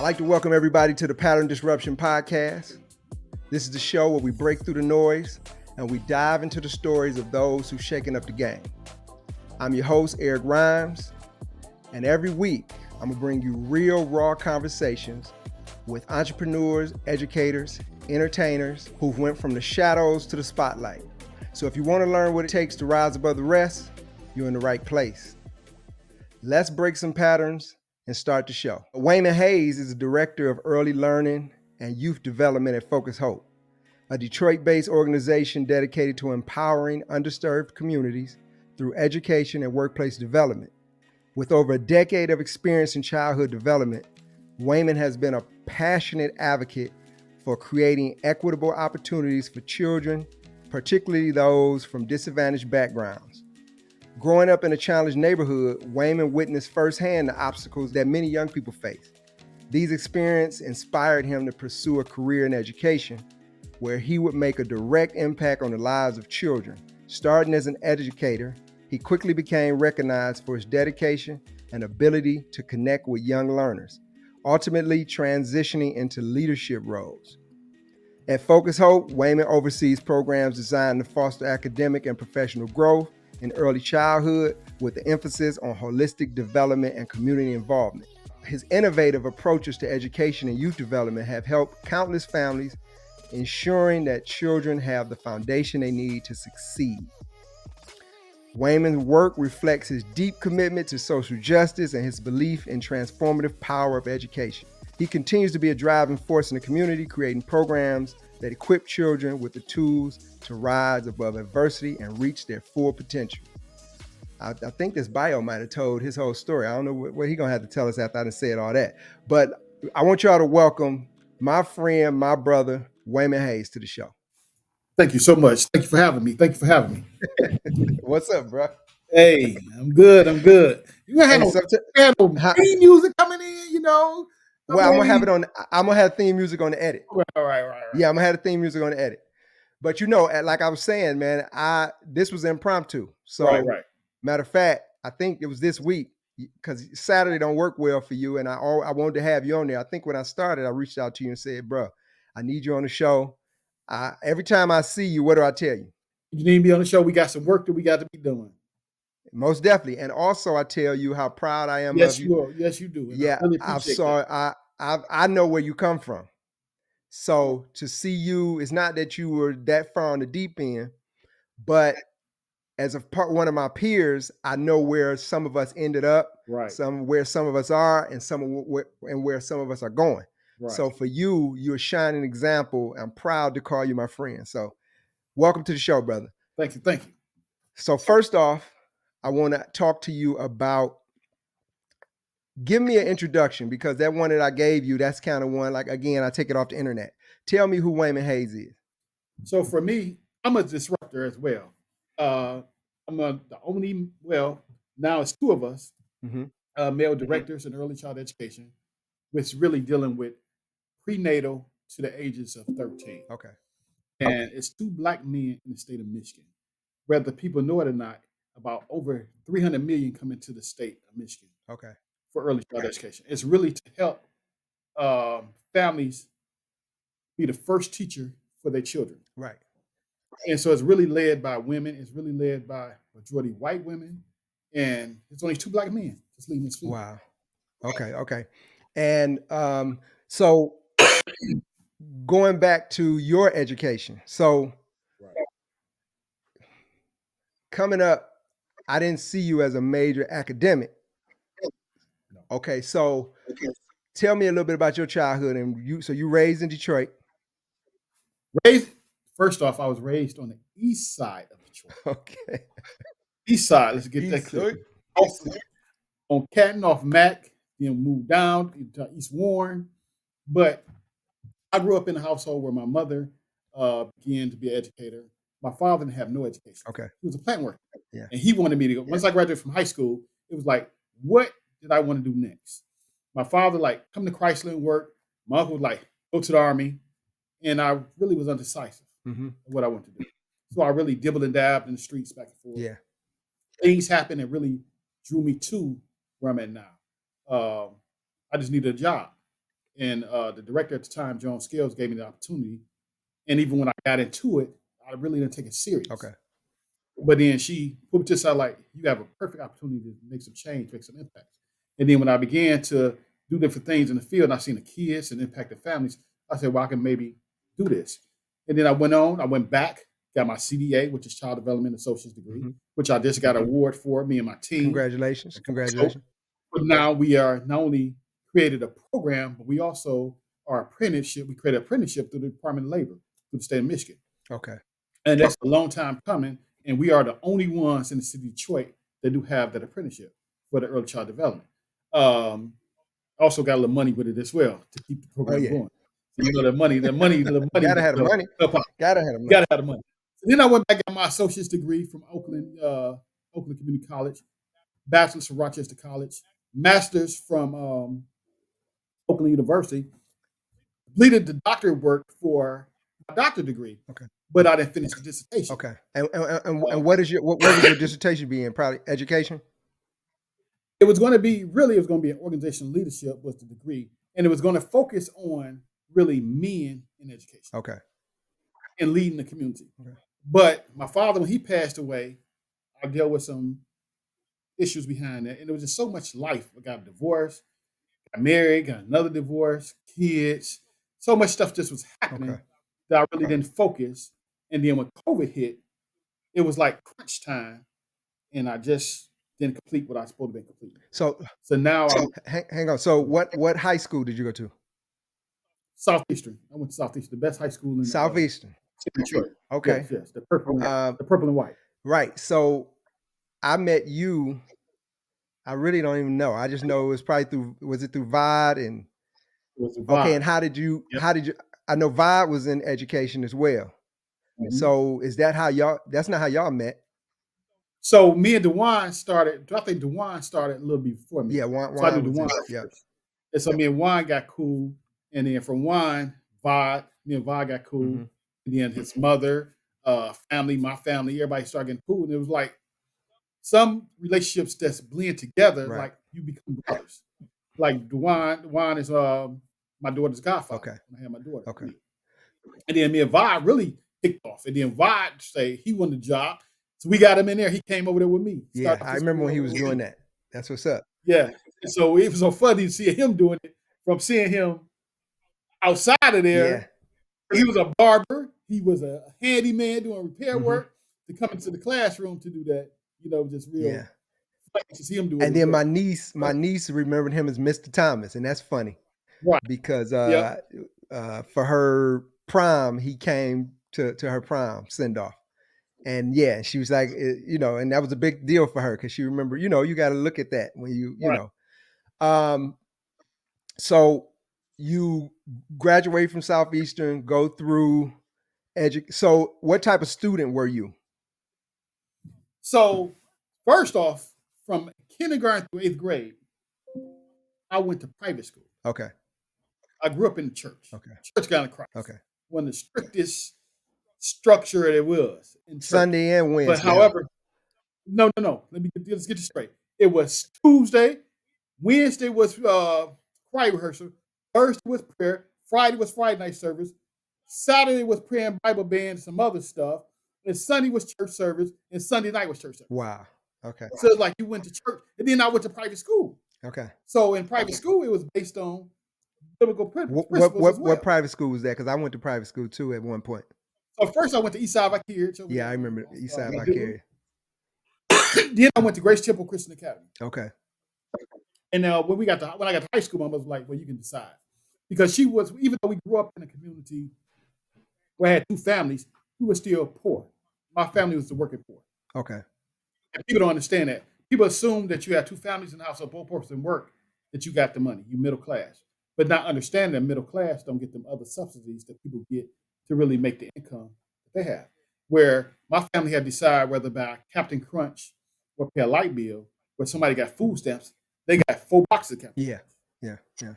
like to welcome everybody to the Pattern Disruption Podcast. This is the show where we break through the noise and we dive into the stories of those who've shaken up the game. I'm your host, Eric Rhymes, and every week I'm gonna bring you real, raw conversations with entrepreneurs, educators, entertainers who've went from the shadows to the spotlight. So if you want to learn what it takes to rise above the rest, you're in the right place. Let's break some patterns and start the show. Waymond Hayes is the Director of Early Learning and Youth Development at Focus Hope, a Detroit-based organization dedicated to empowering underserved communities through education and workplace development. With over a decade of experience in childhood development, Waymond has been a passionate advocate for creating equitable opportunities for children, particularly those from disadvantaged backgrounds. Growing up in a challenged neighborhood, Waymond witnessed firsthand the obstacles that many young people face. These experiences inspired him to pursue a career in education, where he would make a direct impact on the lives of children. Starting as an educator, he quickly became recognized for his dedication and ability to connect with young learners, ultimately transitioning into leadership roles. At Focus Hope, Waymond oversees programs designed to foster academic and professional growth in early childhood, with the emphasis on holistic development and community involvement. His innovative approaches to education and youth development have helped countless families, ensuring that children have the foundation they need to succeed. Waymond's work reflects his deep commitment to social justice and his belief in transformative power of education. He continues to be a driving force in the community, creating programs that equip children with the tools to rise above adversity and reach their full potential. I think this bio might have told his whole story. I don't know what he's going to have to tell us after I done said all that. But I want y'all to welcome my friend, my brother, Waymond Hayes, to the show. Thank you so much. Thank you for having me. What's up, bro? Hey, I'm good. You gonna have no theme music coming in, you know? Well, I'm gonna have it on. I'm gonna have theme music on the edit. Right. Yeah, I'm gonna have the theme music on the edit. But you know, like I was saying, man, this was impromptu. So, right. Matter of fact, I think it was this week because Saturday don't work well for you, and I wanted to have you on there. I think when I started, I reached out to you and said, "Bro, I need you on the show." Every time I see you, what do I tell you? You need to be on the show. We got some work that we got to be doing. Most definitely, and also I tell you how proud I am of you. You are. Yes, you do. And yeah, I know where you come from. So to see you, it's not that you were that far on the deep end, but as one of my peers, I know where some of us ended up, right? Where some of us are, and where some of us are going. Right. So for you, you're a shining example. I'm proud to call you my friend. So welcome to the show, brother. Thank you. So first off, I want to talk to you about. Give me an introduction, because that one that I gave you, that's kind of one, like, again, I take it off the internet. Tell me who Waymond Hayes is. So for me, I'm a disruptor as well. I'm the only, now it's two of us, male directors in early child education, which really dealing with prenatal to the ages of 13. Okay. And it's two Black men in the state of Michigan. Whether people know it or not, about over 300 million come into the state of Michigan. Okay. For early child education. It's really to help families be the first teacher for their children. Right. And so it's really led by women. It's really led by majority white women. And it's only two Black men just leading this field. Wow. Okay. And so going back to your education. So coming up, I didn't see you as a major academic. No. Okay, so tell me a little bit about your childhood. And you raised in Detroit. First off, I was raised on the east side of Detroit. Okay. East side, let's get that clear. On Canton off Mac, then moved down to East Warren. But I grew up in a household where my mother began to be an educator. My father didn't have no education. Okay. He was a plant worker. Yeah. And he wanted me to go. Once I graduated from high school, it was like, what did I want to do next? My father, come to Chrysler and work. My uncle was go to the Army. And I really was undecisive of what I wanted to do. So I really dibbled and dabbed in the streets back and forth. Yeah. Things happened that really drew me to where I'm at now. I just needed a job. And the director at the time, Joan Scales, gave me the opportunity. And even when I got into it, I really didn't take it serious. Okay. But then she put this out like, you have a perfect opportunity to make some change, make some impact. And then when I began to do different things in the field, and I seen the kids and impact the families, I said, well, I can maybe do this. And then I went back, got my CDA, which is Child Development Associate's degree, which I just got an award for, me and my team. Congratulations. But now we are not only created a program, but we also are apprenticeship. We created an apprenticeship through the Department of Labor, through the state of Michigan. Okay. And that's a long time coming. And we are the only ones in the city of Detroit that do have that apprenticeship for the early child development. Also got a little money with it as well to keep the program going. So, the money. Gotta have the money. Gotta have the money. So then I went back and got my associate's degree from Oakland Community College, bachelor's from Rochester College, master's from Oakland University. Completed the doctorate work for my doctorate degree. Okay. But I didn't finish the dissertation. Okay. And what was your dissertation be in? Probably education? It was going to be an organizational leadership was the degree. And it was going to focus on really men in education. Okay. And leading the community. Okay. But my father, when he passed away, I dealt with some issues behind that. And there was just so much life. I got divorced, got married, got another divorce, kids. So much stuff just was happening that I really didn't focus. And then when COVID hit, it was like crunch time. And I just didn't complete what I was supposed to be completing. So now hang on. So what high school did you go to? Southeastern. I went to Southeastern, the best high school in Southeastern. Detroit. Okay. Yes, the purple and white. Right. So I met you. I really don't even know. I just know it was probably was it through VOD? And okay, and how did you I know VOD was in education as well. Mm-hmm. So is that that's not how y'all met? So me and DeJuan started, I think DeJuan started a little bit before me. Yeah, so I knew DeJuan first. And so me and Juan got cool. And then from Juan, me and VOD got cool. Mm-hmm. And then his mother, family, my family, everybody started getting cool. And it was like some relationships that's blend together, like you become brothers. Like DeJuan is my daughter's godfather. Okay. I had my daughter. Okay. And then me and VOD really kicked off. And then VOD say he won the job. So we got him in there. He came over there with me. Yeah, I remember when he was doing that. That's what's up. Yeah. And so it was so funny to see him doing it from seeing him outside of there. Yeah. He was a barber. He was a handyman doing repair work to come into the classroom to do that. Just real. Yeah. To see him do it. And then my niece remembered him as Mr. Thomas, and that's funny. Right. Because for her prom, he came to her prom send-off. And yeah, she was like, and that was a big deal for her because she remembered, you got to look at that when you know. So you graduate from Southeastern, go through So what type of student were you? So first off, from kindergarten through 8th grade, I went to private school. Okay. I grew up in the church. Okay. Church God of Christ. Okay. One of the strictest structure it was in church. Sunday and Wednesday. But however, no. Let's get this straight. It was Tuesday, Wednesday was choir rehearsal, Thursday was prayer, Friday was Friday night service, Saturday was prayer and Bible band, some other stuff, and Sunday was church service, and Sunday night was church service. Wow. Okay. So it's like you went to church, and then I went to private school. Okay. So in private school, it was based on biblical principles. What private school was that? Because I went to private school too at one point. So first I went to Eastside Vicarious. Yeah, I remember Eastside Vicarious. Then I went to Grace Temple Christian Academy. Okay. And when I got to high school, my mother was like, well, you can decide. Because she was, even though we grew up in a community where I had two families, we were still poor. My family was the working poor. Okay. And people don't understand that. People assume that you have two families in the house, both person work, that you got the money, you middle class. But not understanding that middle class don't get them other subsidies that people get to really make the income that they have. Where my family had to decide whether buy Captain Crunch or pay a light bill, where somebody got food stamps, they got 4 boxes of Captain Crunch. Yeah. You know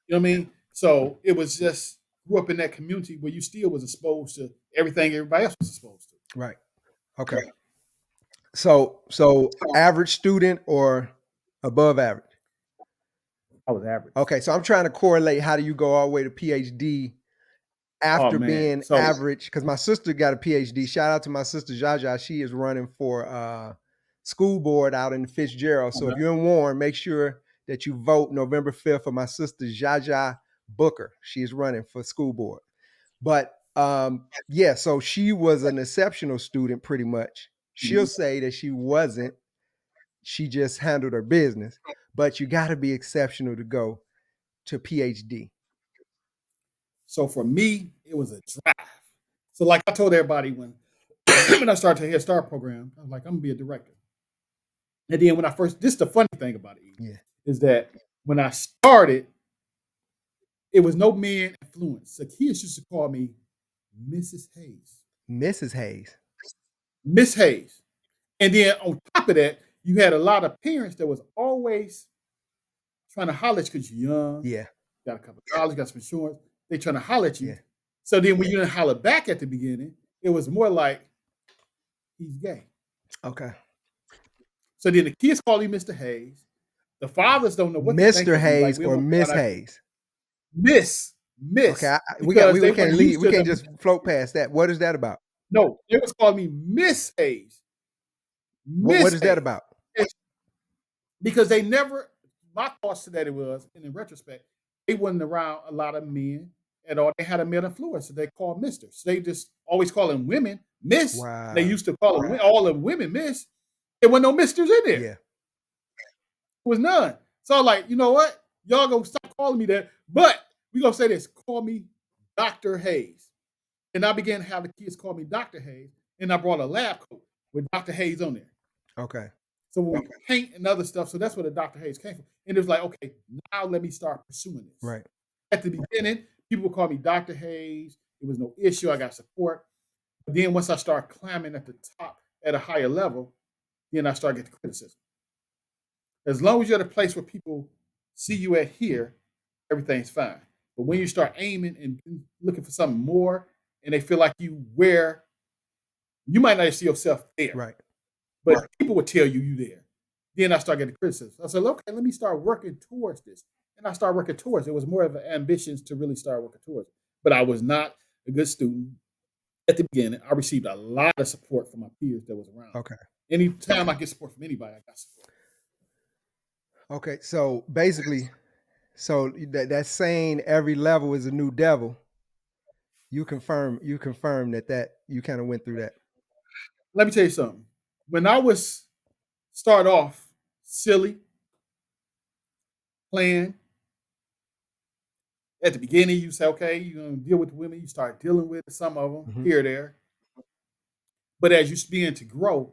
what I mean? So it was just, grew up in that community where you still was exposed to everything everybody else was exposed to. Right. Okay. So average student or above average? I I was average. Okay, so I'm trying to correlate how do you go all the way to PhD Oh after man. being So average? Because my sister got a PhD. Shout out to my sister Jaja. She is running for school board out in Fitzgerald. So if you're in Warren, make sure that you vote November 5th for my sister Jaja Booker. She is running for school board. But yeah, so she was an exceptional student pretty much. She'll say that she wasn't. She just handled her business. But you got to be exceptional to go to PhD. so for me, it was a drive. So like I told everybody when when I started the Head Start program, I was like, I'm gonna be a director. And then when I first, this is the funny thing about it, Yeah. is that when I started, it was no man influence. The kids used to call me Mrs. Hayes. Mrs. Hayes. Miss Hayes. And then on top of that, you had a lot of parents that was always trying to holler at you because you're young, Yeah. got a couple of dollars, got some insurance. They trying to holler at you. Yeah. So then when you didn't holler back at the beginning, it was more like, he's gay. Okay. So then the kids call you Mr. Hayes. The fathers don't know what to think Mr. of you. Like, Hayes or Miss Hayes. Miss. Okay, we Because can't weren't leave. used We to can't them. just float past that. What is that about? No, they was calling me Miss Hayes. What is that about? Because they never, my thoughts to that it was, and in retrospect, they wasn't around a lot of men at all. They had a male influence, so they called Mister. So they just always calling women Miss. Wow. They used to call them all the women Miss. There were no misters in there. Yeah. There was none. So I'm like, you know what? Y'all gonna stop calling me that, but we gonna say this: call me Dr. Hayes. And I began to have the kids call me Dr. Hayes, and I brought a lab coat with Dr. Hayes on there. Okay. So when we paint and other stuff, so that's where the Dr. Hayes came from. And it was like, okay, now let me start pursuing this. Right. At the beginning, people would call me Dr. Hayes. It was no issue. I got support. But then once I start climbing at the top at a higher level, then I start getting criticism. As long as you're at a place where people see you at here, everything's fine. But when you start aiming and looking for something more, and they feel like you might not see yourself there. Right. But people would tell you there. Then I started getting criticism. I said, okay, let me start working towards this. And I started working towards it. It was more of an ambition to really start working towards it. But I was not a good student at the beginning. I received a lot of support from my peers that was around. Okay. Anytime I get support from anybody, I got support. Okay. So basically, that saying every level is a new devil. You confirm that you kind of went through that. Let me tell you something. When I was start off silly, playing, at the beginning, you say, okay, you're going to deal with the women. You start dealing with some of them here or there. But as you begin to grow,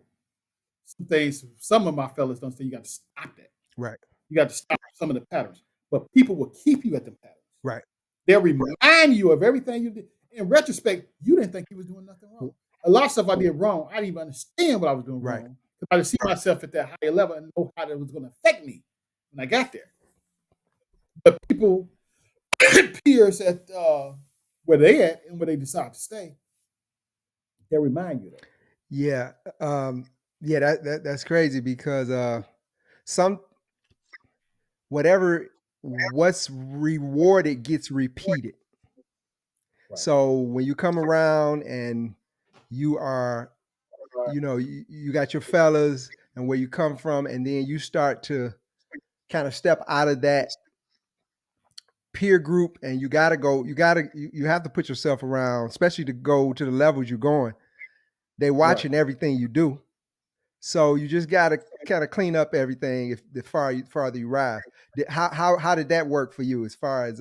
some of my fellas don't say you got to stop that. Right. You got to stop some of the patterns. But people will keep you at the patterns. Right. They'll remind you of everything you did. In retrospect, you didn't think you was doing nothing wrong. A lot of stuff I did wrong, I didn't even understand what I was doing wrong. Because I didn't see myself at that higher level and know how that was going to affect me when I got there. But people, peers at where they at and where they decide to stay, they'll remind you that. Yeah. Yeah, that's crazy because what's rewarded gets repeated. Right. So when you come around and you are, you got your fellas and where you come from, and then you start to kind of step out of that peer group, and you have to put yourself around, especially to go to the levels you're going. They watching everything you do. So you just got to kind of clean up everything the farther you rise. How did that work for you as far as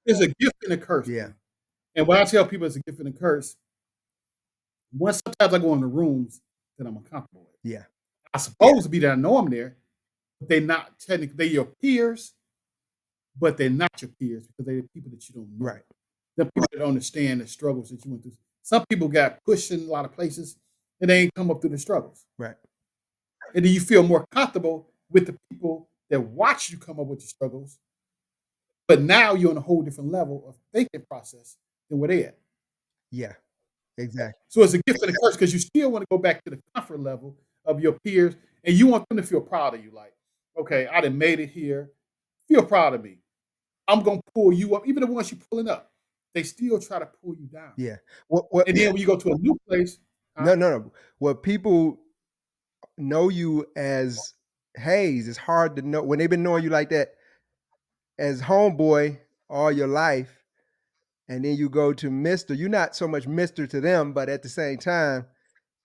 It's a gift and a curse. Yeah. Man. And what I tell people is a gift and a curse. Sometimes I go in the rooms that I'm uncomfortable with. Yeah. I'm supposed to be there. I know I'm there, but they're not technically. They're your peers, but they're not your peers because they're the people that you don't know. Right. The people that don't understand the struggles that you went through. Some people got pushed in a lot of places and they ain't come up through the struggles. Right. And then you feel more comfortable with the people that watch you come up with the struggles. But now you're on a whole different level of thinking process than where they at. Yeah, exactly. So it's a gift and a curse because you still want to go back to the comfort level of your peers and you want them to feel proud of you. Like, okay, I done made it here. feel proud of me. I'm gonna pull you up. Even the ones you pulling up, they still try to pull you down. Yeah. What And then when you go to a new place, no, huh? no, no. What people know you as Hayes, it's hard to know when they've been knowing you like that as homeboy all your life, and then you go to Mr. You're not so much Mr. to them, but at the same time,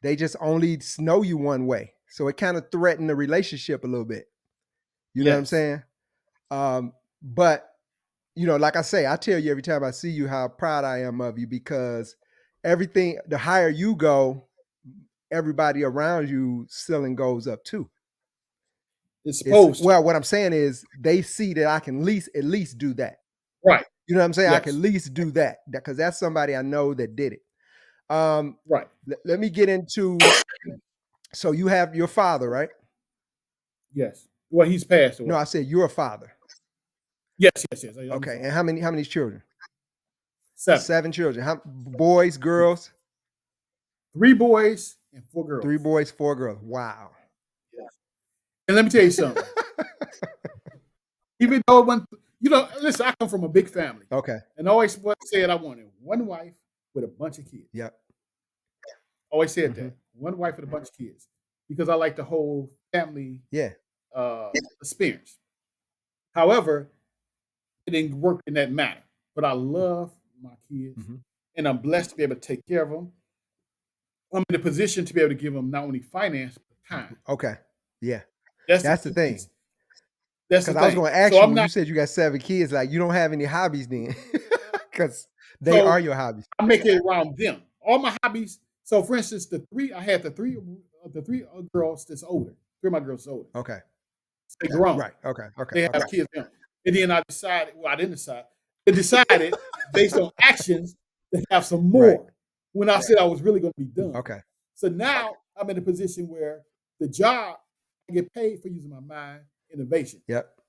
they just only know you one way. So it kind of threatened the relationship a little bit. You know what I'm Yes, saying? But like I say, I tell you every time I see you how proud I am of you because everything, the higher you go, everybody around you ceiling goes up too. it's It's supposed to. well, what I'm saying is they see that I can at least do that. Right. You know what I'm saying? I can Yes. at least do that because that's somebody I know that did it. Um, Right. let me get into. So you have your father, right? Yes. Well, he's passed No, away. I said you're a father. Yes. Yes. Yes. I'm Okay, sorry. and how many children? 7. 7 children. How boys, Yes. girls? 3 boys and 4 Three girls. boys, 4 girls. Wow. Yes. And let me tell you something. Even though listen, I come from a big family, Okay. and I always said I wanted one wife with a bunch of kids. Yep. Always said Hmm. that one wife with a bunch of kids because I like the whole family Yeah. uh, experience. However, it didn't work in that manner. But I love my kids, Hmm. and I'm blessed to be able to take care of them. I'm in a position to be able to give them not only finance but time. Okay. Yeah. That's the That's the two thing. things. That's the Because I was thing. going to So ask you I'm when you not. said you got 7 kids, like you don't have any hobbies then, because they are So your hobbies. I make it around them. All my hobbies. So, for instance, I had the three girls that's older. 3 of my girls older. Okay. They grown. Right. Okay. Okay. They have Okay. kids now. And then I decided. Well, I didn't decide. I decided based on actions to have some Right. more. When I said I was really going to be done. Okay. So now I'm in a position where the job I get paid for using my mind, innovation, Yep.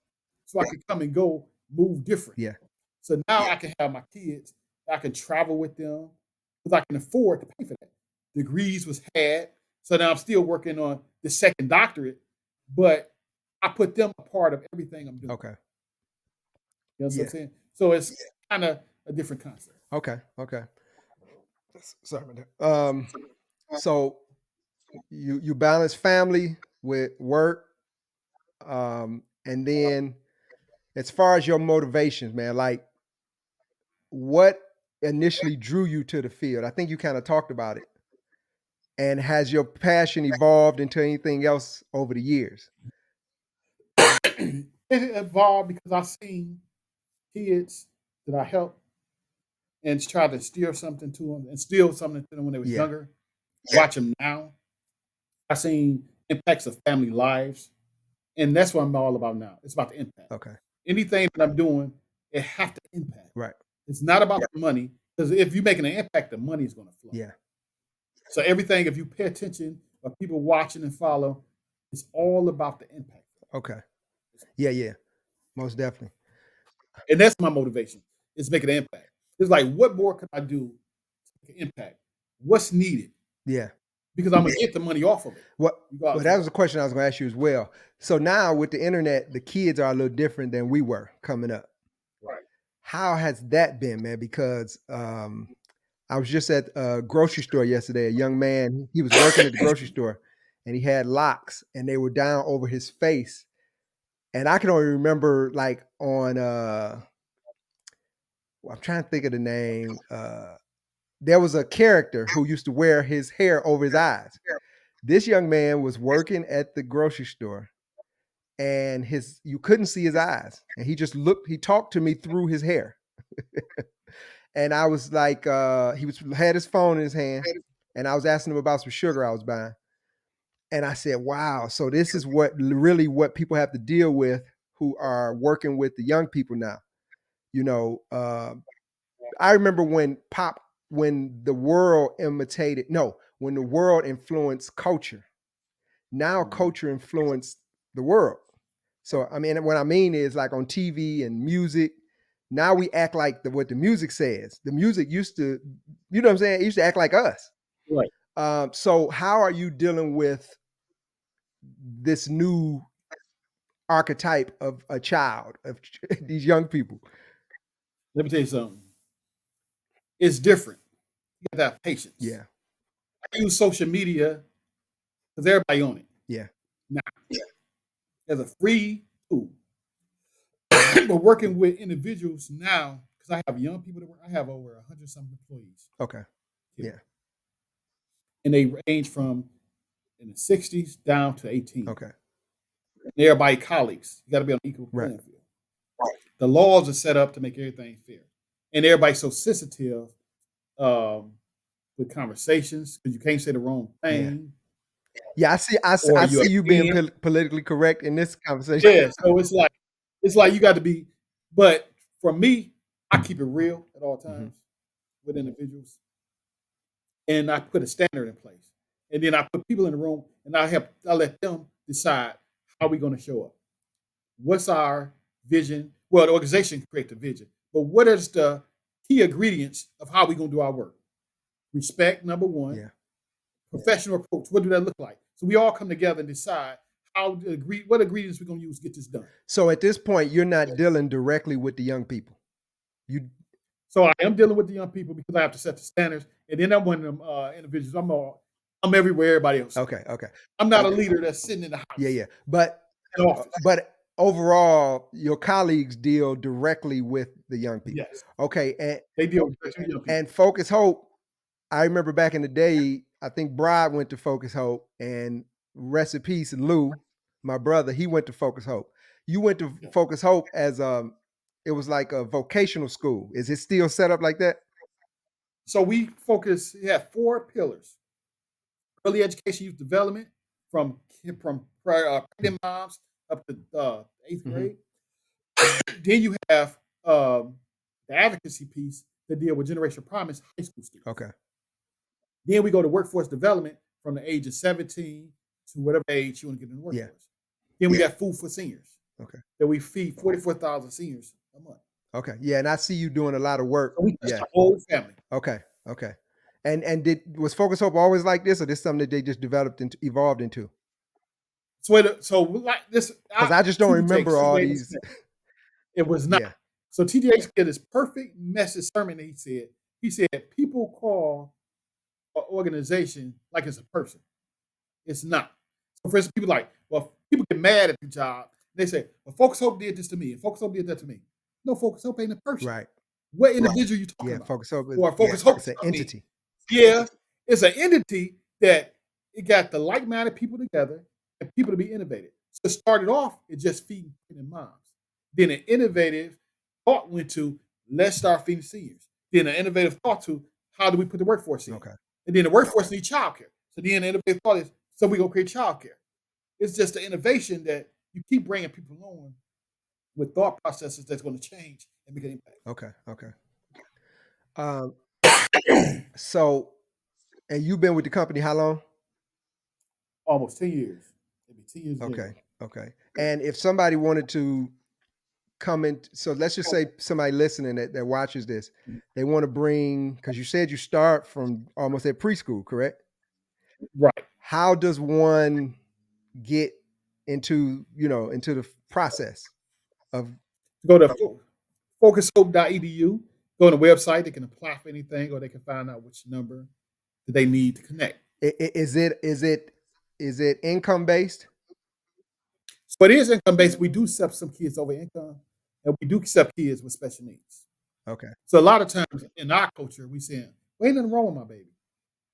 so I can come and go, move different. Yeah. So now I can have my kids, I can travel with them because I can afford to pay for that. Degrees was had, so now I'm still working on the second doctorate, but I put them a part of everything I'm doing. Okay. You know what I'm Yeah. saying? So it's kind of a different concept. Okay. Okay. Sorry about that. So you balance family with work, and then as far as your motivations, man, like what initially drew you to the field? I think you kind of talked about it. And has your passion evolved into anything else over the years? It evolved because I seen kids that I helped and try to steer something to them, instill something to them when they was Yeah. younger. Watch them now. I seen impacts of family lives, and that's what I'm all about now. It's about the impact. Okay. Anything that I'm doing, it have to impact. Right. It's not about the money because if you're making an impact, the money is going to flow. Yeah. So everything, if you pay attention, or people watching and follow, it's all about the impact, Okay. Yeah. Yeah. Most definitely. and that's my motivation. Is making an impact. It's like, what more can I do to make an impact? What's needed? Yeah. Because I'm gonna get the money off of it, What? Well, regardless of that was what. a question I was going to ask you as well. So now with the internet, the kids are a little different than we were coming up. Right. How has that been, man? Because I was just at a grocery store yesterday. A young man, he was working at the grocery store, and he had locks, and they were down over his face. And I can only remember like on I'm trying to think of the name. There was a character who used to wear his hair over his eyes. This young man was working at the grocery store, and his you couldn't see his eyes, and he just looked. He talked to me through his hair, and I was like, he was had his phone in his hand, and I was asking him about some sugar I was buying, and I said, "Wow, so this is what people have to deal with who are working with the young people now." You know, I remember when the world when the world influenced culture. Now Mhm. culture influenced the world. So I mean, what I mean is like on TV and music. Now we act like what the music says. The music used to, you know what I'm saying? It used to act like us. Right. So how are you dealing with this new archetype of a child, of these young people? Let me tell you something. It's different. You got to have patience. Yeah, I use social media because everybody on it. yeah, Now, as a free tool. But working with individuals now, because I have young people that work, I have over 100 some employees. okay, Here. yeah, And they range from in the 60s down to 18. okay, And everybody colleagues. You got to be on equal right, playing field. The laws are set up to make everything fair. And everybody's so sensitive um, with conversations because you can't say the wrong yeah. thing Yeah, or I you see you being offend. politically correct in this conversation. Yeah, so it's like you got to be. But for me, I keep it real at all Mhm. times with individuals, and I put a standard in place, and then I put people in the room, and I let them decide how we're going to show up. What's our vision? Well, the organization can create the vision, but what is the key ingredients of how we're going to do our work? Respect, number one. Yeah. Professional approach. What do that look like? So we all come together and decide what ingredients we're going to use to get this done. So at this point, you're not dealing directly with the young people. You So I am dealing with the young people because I have to set the standards, and then I'm one of them individuals. I'm everywhere everybody else. okay, okay. I'm not a leader that's sitting in the Yeah, house yeah. But in office. overall, your colleagues deal directly with the young people. Yes, Okay, they deal with the young people. and Focus Hope, I remember back in the day, I think Brad went to Focus Hope, and rest in peace, Lou, my brother, he went to Focus Hope. You went to Yeah. Focus Hope as it was like a vocational school. Is it still set up like that? So we focus. We have 4 pillars: early education, youth development, from pregnant moms up to 8th Mm-hmm. grade. Then you have the advocacy piece that deal with generational promise high school students. Okay. Then we go to workforce development from the age of 17 to whatever age you want to get in the Yeah. workforce. Then we got food for seniors Okay. that we feed 44,000 seniors a month. Okay. Yeah, and I see you doing a lot of work. So we touch Yeah. the whole family. Okay. Okay. And was Focus Hope always like this, or this something that they just evolved into? So like this, Because I just don't remember all these. it was not. Yeah. So TDH did this perfect message sermon that he said. He said, people call an organization like it's a person. It's not. So for instance, people like, well, people get mad at the job. They say, well, Focus Hope did this to me, and Focus Hope did that to me. No, Focus Hope ain't a person. Right. What individual are you talking Yeah. about? Focus Hope is Or Focus Hope it's an company? entity. Yeah, it's an entity that it got the like-minded people together and people to be innovative. So it started off, it just feeding moms. Then an innovative thought went to let's start feeding seniors. Then an innovative thought to how do we put the workforce in? Okay. And then the workforce needs childcare. So then the innovative thought is so we go create childcare. It's just the innovation that you keep bringing people on with thought processes that's going to change and make an impact. Okay. Okay. Um. So, and you've been with the company how long? Almost 10 years. Maybe 10 years. Okay. January. Okay. And if somebody wanted to come in, so let's just say somebody listening that watches this, they want to bring, because you said you start from almost at preschool, correct? Right. How does one get into the process of Go to focushope.edu, go on the website, they can apply for anything or they can find out which number that they need to connect. is it income based? So it is income based. We do accept some kids over income, and we do accept kids with special needs. Okay. So a lot of times in our culture, we say, well, ain't nothing wrong with my baby.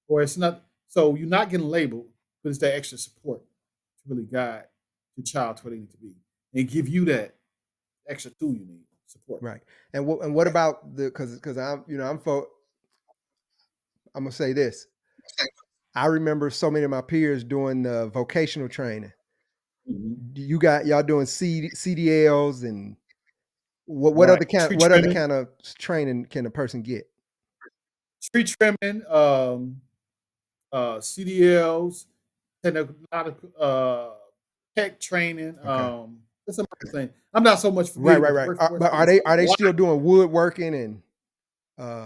Or it's not, so you're not getting labeled, but it's that extra support to really guide the child to where they need to be and give you that extra tool you need, support. Right. And what about because I'm gonna say this. I remember so many of my peers doing vocational training. Mm-hmm. Y'all doing CDLs and what Right. other kind Tree what other trimming, kind of training can a person get? tree trimming, CDLs, and a lot of tech training. Okay. That's another thing. I'm not so much Right, familiar with the right. workforce. But But are they it's still doing woodworking and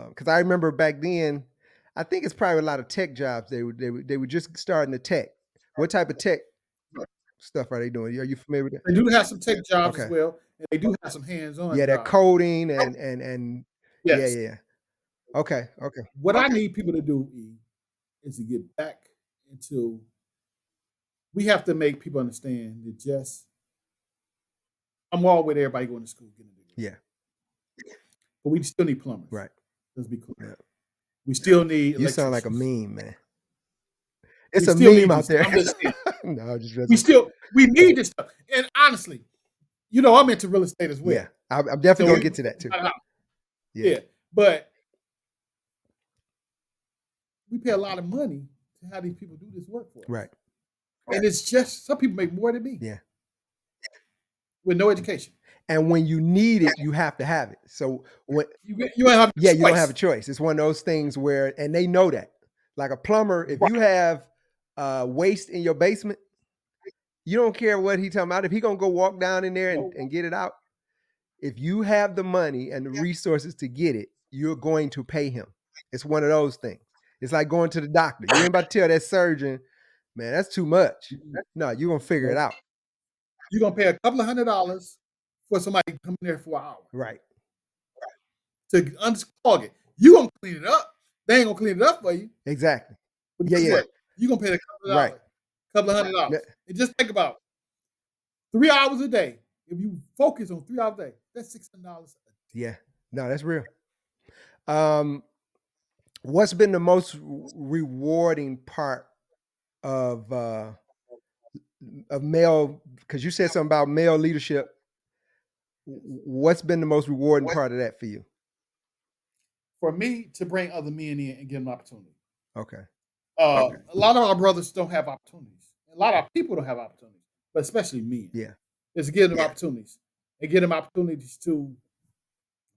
because I remember back then, I think it's probably a lot of tech jobs they were just starting the tech. What type of tech stuff are they doing? Are you familiar with that? They do have some tech jobs as Okay. well, and they do have some hands-on Yeah, that jobs. coding and yeah, Yes. yeah, yeah. Okay, okay. What I need people to do is to get back into. We have to make people understand that just I'm all with everybody going to school, getting a degree, Yeah, but we still need plumbers. right. Let's be clear. Yeah. We still need You sound like a electricians. meme, man. We It's a still meme need out these. there. I'm just saying. No, just messing. We need this stuff. And honestly, I'm into real estate as well. Yeah, I'm definitely gonna get to that too. Yeah, but we pay a lot of money to have these people do this work for us. Right. And it's just some people make more than me. Yeah. With no education. And when you need it, you have to have it. So when you don't have you don't have a choice. It's one of those things where, and they know that. Like a plumber, if you have waste in your basement, you don't care what he talking about. If he gonna go walk down in there and get it out, if you have the money and the resources to get it, you're going to pay him. It's one of those things. It's like going to the doctor. You ain't about to tell that surgeon, man, that's too much. No, you're gonna figure it out. You're gonna pay a couple of $100s for somebody to come in there for an hour. Right. To unclog it. You gonna clean it up. They ain't gonna clean it up for you. Exactly. But yeah. What? You're gonna pay a couple of dollars. Right. Couple of $100s. And just think about 3 hours a day. If you focus on 3 hours a day, that's $600 a day. Yeah. No, that's real. What's been the most rewarding part of male, because you said something about male leadership. What's been the most rewarding part of that for you? For me, to bring other men in and give them opportunity. Okay. A lot of our brothers don't have opportunities. A lot of our people don't have opportunities, but especially men. Yeah. Is to give them opportunities and give them opportunities to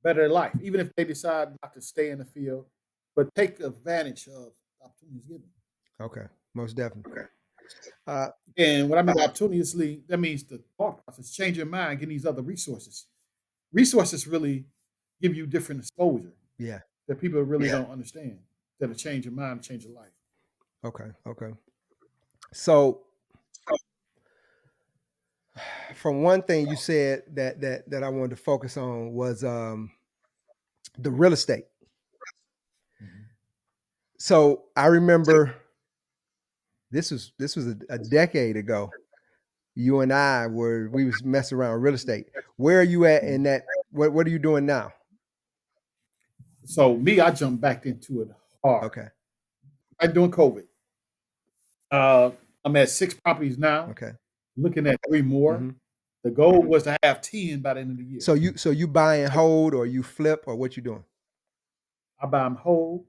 better their life, even if they decide not to stay in the field, but take advantage of the opportunities given. Okay. Most definitely. And what I mean by opportunities, that means the thought process, change your mind, getting these other resources. Resources really give you different exposure. Yeah. That people really don't understand. That'll change your mind, change your life. Okay. Okay. So from one thing you said that I wanted to focus on was the real estate. Mm-hmm. So I remember this was a decade ago. You and I we was messing around with real estate. Where are you at in that? What are you doing now? So me, I jumped back into it hard. Okay. I'm doing COVID. I'm at 6 properties now. Okay. Looking at 3 more. Mm-hmm. The goal was to have 10 by the end of the year. So you buy and hold, or you flip, or what you doing? I buy them hold.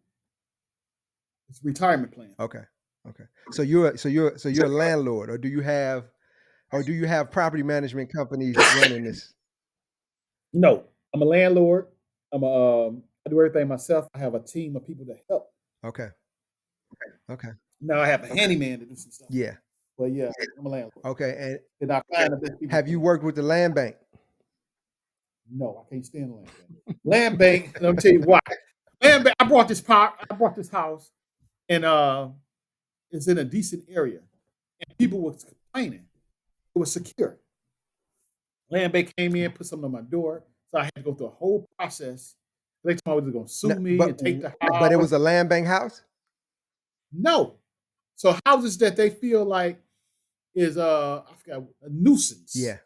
It's a retirement plan. Okay. Okay. So you're a landlord, or do you have property management companies running this? No, I'm a landlord. I do everything myself. I have a team of people that help. Okay. Okay. Now I have a handyman to do some stuff. Yeah. But yeah, I'm a landlord. Okay. And I find the best people. Have you worked with the land bank? No, I can't stand the land bank. Land bank, let me tell you why. Land bank, I brought this house, and it's in a decent area. And people were complaining. It was secure. Land bank came in, put something on my door. So I had to go through a whole process. They told me they were going to sue me and take the house. But it was a land bank house? No. So houses that they feel like is I forgot, a nuisance. Yeah.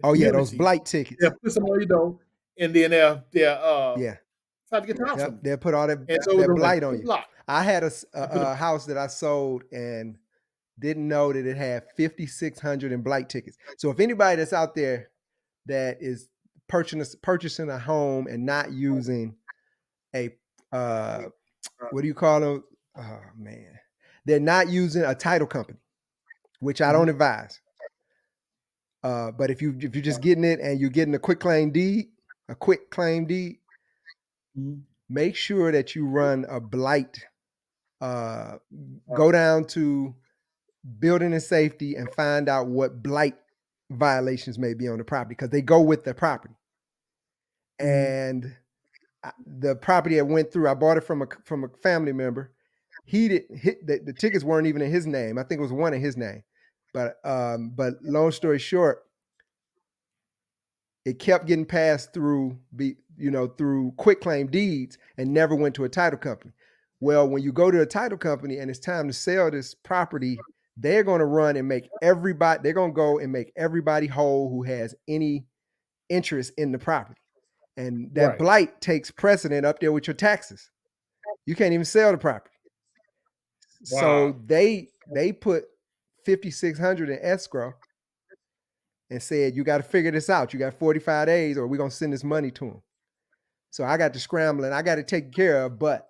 Those blight tickets. They'll put some on your door, and then they'll try to get the house on you. They'll put all that blight on you. I had a house that I sold and didn't know that it had 5,600 in blight tickets. So if anybody that's out there that is purchasing a home and not using a what do you call them? Oh man, they're not using a title company, which I don't advise. But if you're just getting it and you're getting a quick claim deed, make sure that you run a blight. Go down to building and safety and find out what blight violations may be on the property, because they go with the property. And the property that went through, I bought it from a family member. He didn't hit the tickets weren't even in his name. I think it was one in his name. But long story short, it kept getting passed through through quitclaim deeds and never went to a title company. Well, when you go to a title company and it's time to sell this property, they're going to run and make everybody, they're going to go and make everybody whole who has any interest in the property. And that Right. blight takes precedent up there with your taxes. You can't even sell the property. Wow. So they put 5,600 in escrow and said, you got to figure this out. You got 45 days or we're going to send this money to them. So I got to scramble and I got to take care of, but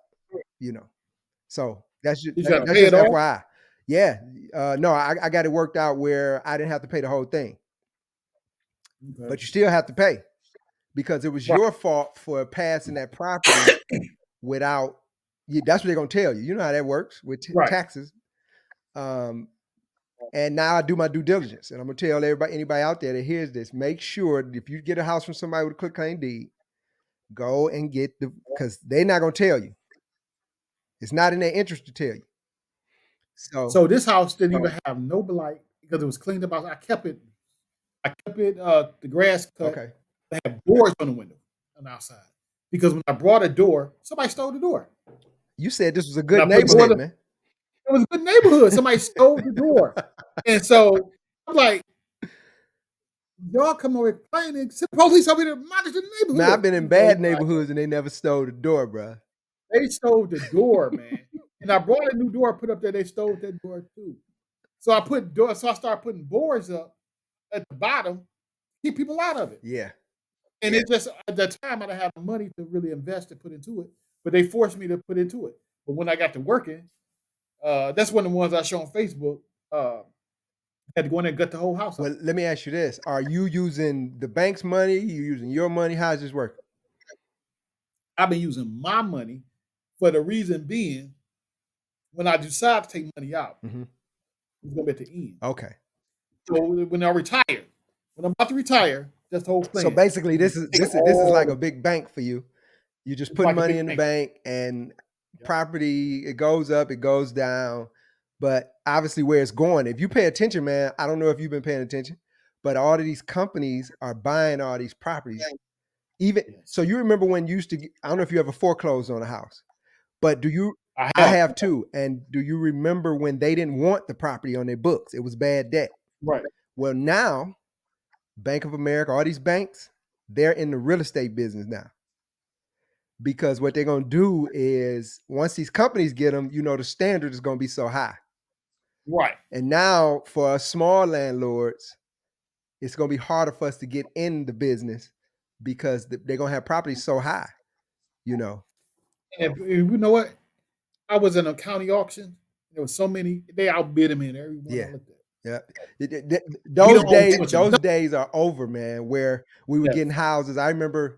so that's just, You trying to that's pay just it off? FYI. Yeah. No, I got it worked out where I didn't have to pay the whole thing, Okay. but you still have to pay because it was Right. your fault for passing that property without you. That's what they're going to tell you. You know how that works with Right. taxes. And now I do my due diligence, and I'm gonna tell anybody out there that hears this: make sure that if you get a house from somebody with a quitclaim deed, go and get because they're not gonna tell you. It's not in their interest to tell you. So this house didn't even have no blight because it was cleaned up. I kept it. The grass cut. Okay. They had boards on the window on the outside because when I brought a door, somebody stole the door. You said this was a When good I put neighborhood, man. it was a good neighborhood. Somebody stole the door, and so I'm like, y'all come over complaining. Send the police over there to monitor the neighborhood. Man, I've been in bad neighborhoods and they never stole the door, bro. They stole the door, man. And I brought a new door, put up there. They stole that door too. So I started putting boards up at the bottom, keep people out of it. Yeah. And it just at that time I didn't have the money to really invest and put into it, but they forced me to put into it. But when I got to working, that's one of the ones I show on Facebook. Had to go in there and gut the whole house. Well, let me ask you this: are you using the bank's money? You using your money? How's this working? I've been using my money for the reason being, when I decide to take money out, it's gonna be at the end. Okay. So when I retire, when I'm about to retire, that's the whole plan. So basically, this is like a big bank for you. You just put like money in the bank and property, it goes up, it goes down. But obviously where it's going, if you pay attention, man, I don't know if you've been paying attention, but all of these companies are buying all these properties. Even so, you remember when you used to, I don't know if you ever foreclosed on a house, but do you, I have too. And do you remember when they didn't want the property on their books? It was bad debt. Right. Well, now Bank of America, all these banks, they're in the real estate business now. Because what they're going to do is once these companies get them, the standard is going to be so high. Right. And now for us small landlords, it's going to be harder for us to get in the business because they're going to have properties so high, And you know what? I was in a county auction. There was so many. They outbid them in every one I looked at. Yeah. Those days are over, man, where we were getting houses. I remember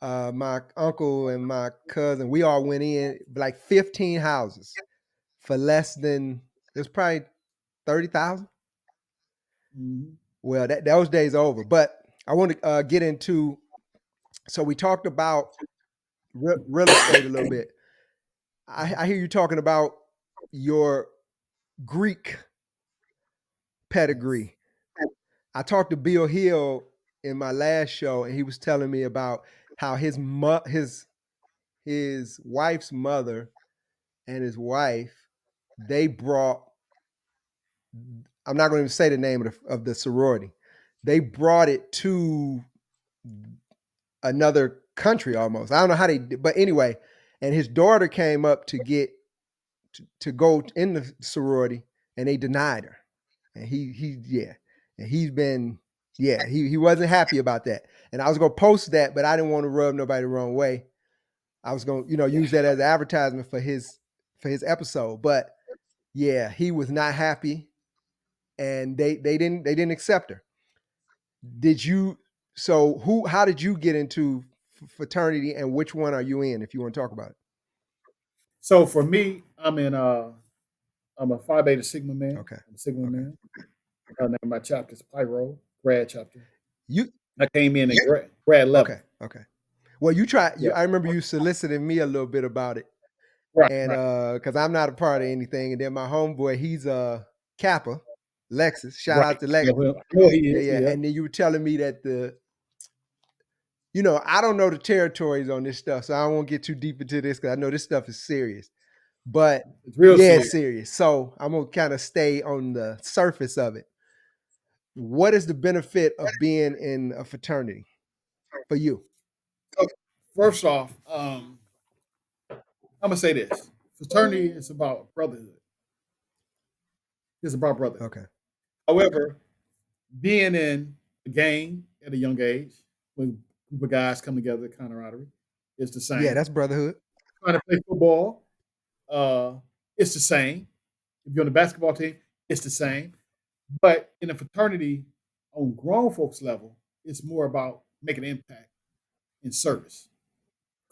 my uncle and my cousin, we all went in like 15 houses for less than, it was probably 30,000. Well, those days are over. But I want to get into, so we talked about real estate a little bit. I hear you talking about your Greek pedigree. I talked to Bill Hill in my last show, and he was telling me about how his wife's mother and his wife, they brought, I'm not going to even say the name of the sorority. They brought it to another country almost. I don't know how they did, but anyway, and his daughter came up to get to go in the sorority, and they denied her. And he's been he wasn't happy about that. And I was gonna post that, but I didn't want to rub nobody the wrong way. I was gonna use that as advertisement for his episode. But yeah, he was not happy, and they didn't accept her. Did you? So how did you get into fraternity, and which one are you in? If you want to talk about it. So for me, I'm a Phi Beta Sigma man. Okay. I'm a Sigma man. Name my chapter is Pyro, grad chapter. You I came in at grad level. Okay. Well, you try. I remember you solicited me a little bit about it, right? And because I'm not a part of anything, and then my homeboy, he's a Kappa, Lexus. Shout Right. out to Yeah, Lexus. well, I know he Yeah, is. yeah. Yeah. And then you were telling me that I don't know the territories on this stuff, so I don't want to get too deep into this because I know this stuff is serious. But It's real yeah, it's serious. serious. So I'm gonna kind of stay on the surface of it. What is the benefit of being in a fraternity for you? So, first off, I'm gonna say this: fraternity is about brotherhood. It's about brotherhood. Okay. However, being in a gang at a young age, when a group of guys come together, camaraderie, it's the Yeah, same. that's brotherhood. Trying to play football, uh, it's the same. If you're on the basketball team, it's the same. But in a fraternity, on grown folks level, it's more about making an impact in service.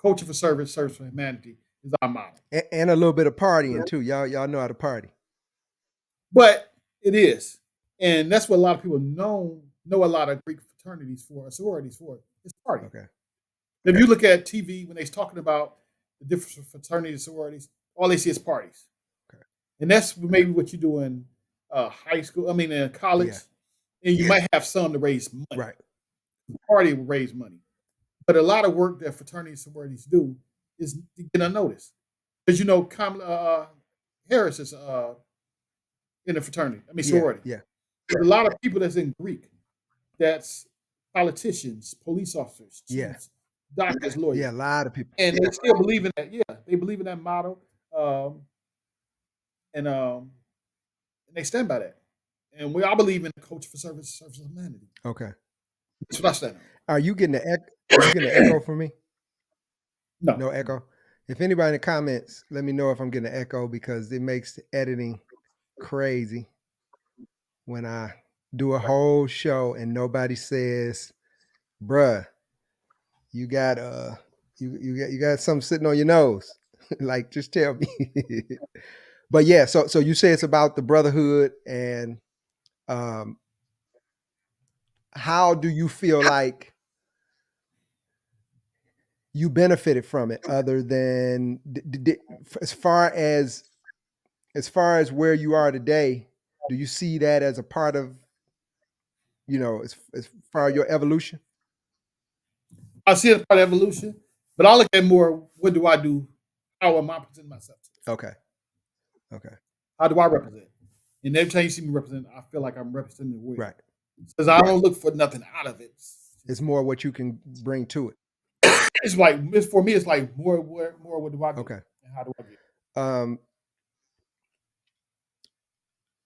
Culture for service, service for humanity is our motto. And a little bit of partying too. Y'all know how to party. But it is, and that's what a lot of people know a lot of Greek fraternities for, or sororities for. It's party. Okay. If you look at TV when they're talking about the different fraternities and sororities, all they see is parties, Okay. and that's maybe what you do in high school. I mean, in college, Yeah. and you might have some to raise money. Right. The party will raise money, but a lot of work that fraternities and sororities do is to get unnoticed. Because Kamala Harris is in a fraternity. I mean, Yeah. sorority. Yeah. There's a lot of people that's in Greek. That's politicians, police officers, Yeah. chiefs, doctors, lawyers, Yeah. A lot of people. and they still believe in that. Yeah, they believe in that motto, um, and they stand by that. And I believe in the culture for service, service of humanity. Okay. That's what I stand on. Are you getting the echo from me? No, No echo. If anybody in the comments, let me know if I'm getting an echo because it makes the editing crazy when I do a whole show and nobody says, bruh, you got you got something sitting on your nose. Like just tell me. But yeah, so you say it's about the brotherhood and um how do you feel like you benefited from it other than as far as where you are today, do you see that as a part of, as far as your evolution? I see it as part of evolution, but I look at more. What do I do? How am I presenting myself to this? Okay. Okay. How do I represent? And every time you see me represent, I feel like I'm representing well. Right. Because I don't look for nothing out of it. It's more what you can bring to it. For me. It's like more. What do I do? Okay. And how do I get? Um,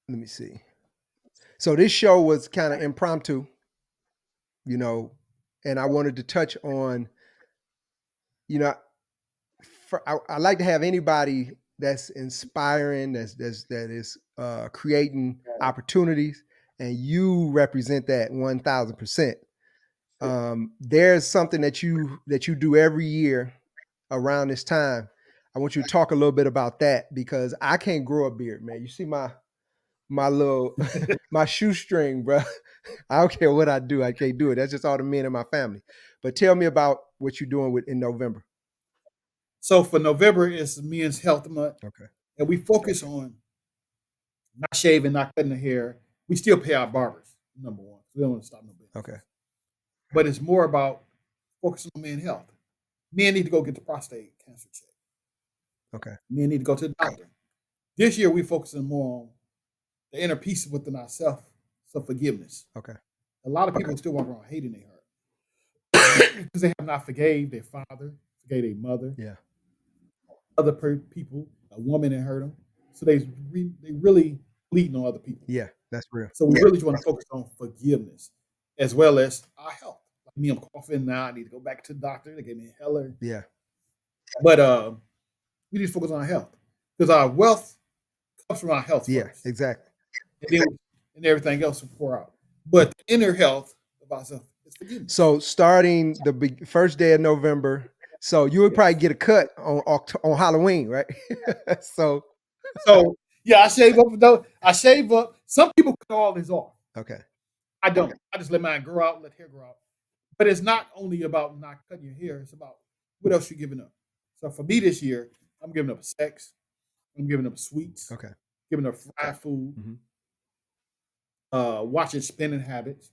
let me see. So this show was kind of impromptu, and I wanted to touch on, you know, I like to have anybody that's inspiring, that is creating opportunities, and you represent that 1,000%. There's something that you do every year around this time. I want you to talk a little bit about that because I can't grow a beard, man. You see my little my shoestring, bro. I don't care what I do, I can't do it. That's just all the men in my family. But tell me about what you're doing in November. So for November, it's Men's Health Month, Okay. and we focus on not shaving, not cutting the hair. We still pay our barbers, number one. We don't want to stop no business. Okay. But it's more about focusing on men's health. Men need to go get the prostate cancer check. Okay. Men need to go to the doctor. This year, we're focusing more on the inner peace within ourselves, so forgiveness. Okay. A lot of people still walk around hating their heart because they have not forgave their father, forgave their mother, Yeah. other people, a woman that hurt them. So they really bleeding on other people. Yeah, that's real. So we really want to focus on forgiveness as well as our health. Like me, I'm coughing now. I need to go back to the doctor. They gave me a inhaler. Yeah. But we need to focus on our health because our wealth comes from our health Yeah, first, exactly. and everything else will pour out. But the inner health of ourselves is forgiveness. So starting the first day of November, so you would probably get a cut on Halloween, right? So yeah, I shave up. Though I shave up. Some people cut all this off. okay. I don't. I just let mine grow out, let hair grow out. But it's not only about not cutting your hair. It's about what else you're giving up. So for me this year, I'm giving up sex. I'm giving up sweets. Okay. Giving up fried food. Mm-hmm. watching Spending Habits.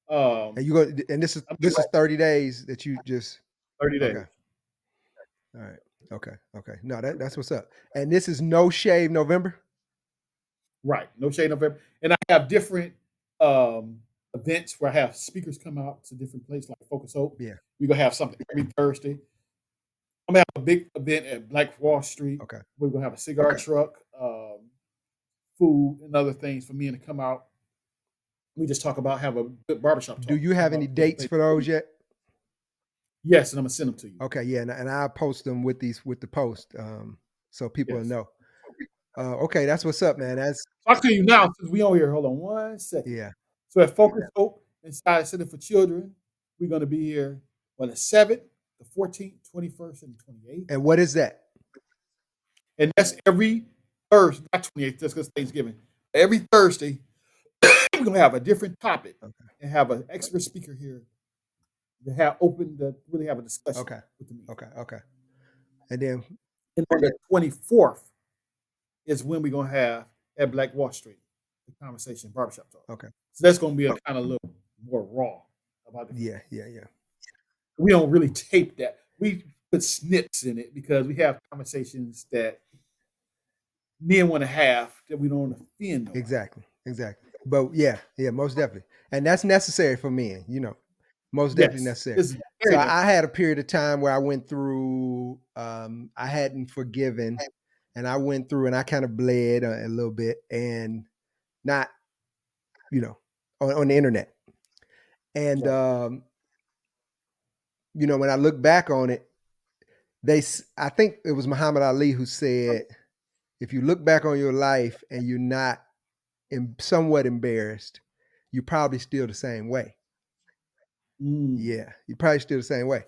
And you go, and this is I'm this is 30 days that you just 30 okay. days. All right. Okay. Okay. No, that's what's up. And this is No Shave November. Right. No shade November. And I have different um, events where I have speakers come out to different places like Focus Hope. Yeah. We're gonna have something every Thursday. I'm gonna have a big event at Black Wall Street. Okay. We're gonna have a cigar truck, food, and other things for men to come out. We just talk about have a good barbershop Do talk. you Talk have any about different dates things. for those yet? Yes, and I'm gonna send them to you. Okay. Yeah. And I'll post them with the post, so people will Yes. know. Okay. That's what's up, man. That's So I'll tell you now, since we on here, hold on 1 second. yeah. So at Focus Hope inside Center for Children, we're gonna be here on the 7th, the 14th, 21st, and the 28th. And what is that? And that's every Thursday, not 28th, just because Thanksgiving. Every Thursday, we're gonna have a different topic Okay. and have an expert speaker here to have open to really have a discussion Okay. with the meeting. Okay. Okay. And then And on the 24th is when we're gonna have at Black Wall Street the conversation barbershop talk. okay. So that's gonna be a kind of little more raw about it. Yeah. Yeah. Yeah. We don't really tape that. We put snips in it because we have conversations that men want to have that we don't offend nobody. Exactly. Exactly. But yeah. Yeah. Most definitely. And that's necessary for men. Most definitely Yes, necessary. it's So very necessary. I had a period of time where I went through, I hadn't forgiven, and I went through and I kind of bled a little bit, and not, on the internet. And, Right. when I look back on it, I think it was Muhammad Ali who said, if you look back on your life and you're not somewhat embarrassed, you're probably still the same way. Mm, Yeah, you're probably still the same way.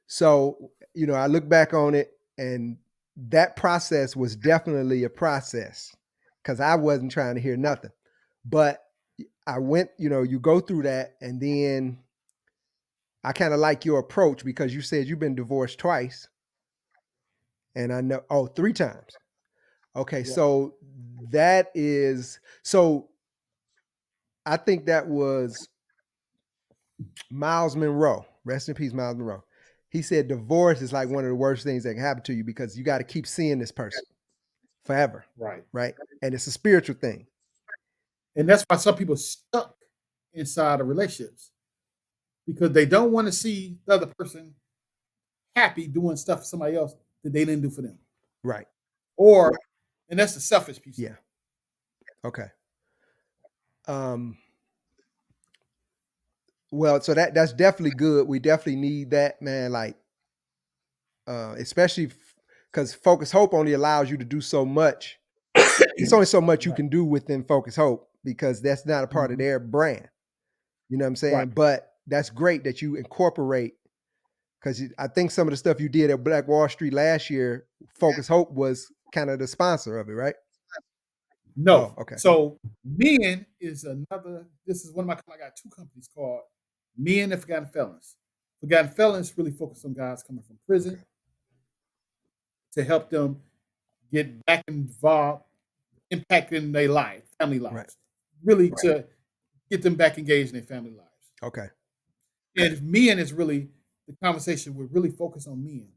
So, I look back on it, and that process was definitely a process because I wasn't trying to hear nothing. But I went, you go through that, and then I kind of like your approach because you said you've been divorced twice, and I know, oh, 3 times. Okay, yeah. so so I think that was Miles Monroe. Rest in peace, Miles Monroe. He said divorce is like one of the worst things that can happen to you because you got to keep seeing this person forever, Right. right? And it's a spiritual thing. And that's why some people stuck inside of relationships because they don't want to see the other person happy doing stuff for somebody else that they didn't do for them. Right. Or, and that's the selfish piece of Yeah. it. Okay. Well, so that's definitely good. We definitely need that, man. Like, especially because Focus Hope only allows you to do so much. It's only so much you Right. can do within Focus Hope because that's not a part of Mhm. their brand. You know what I'm Right. saying? But that's great that you incorporate because I think some of the stuff you did at Black Wall Street last year, Focus Hope was kind of the sponsor of it, right? No. Oh, okay. So Men is another. This is one of my. I got two companies called Men and Forgotten Felons. Forgotten Felons really focus on guys coming from prison Okay. to help them get back involved, impacting their life, family Right. lives, really to get them back engaged in their family lives. Okay. And Men is really the conversation. We're really focused on men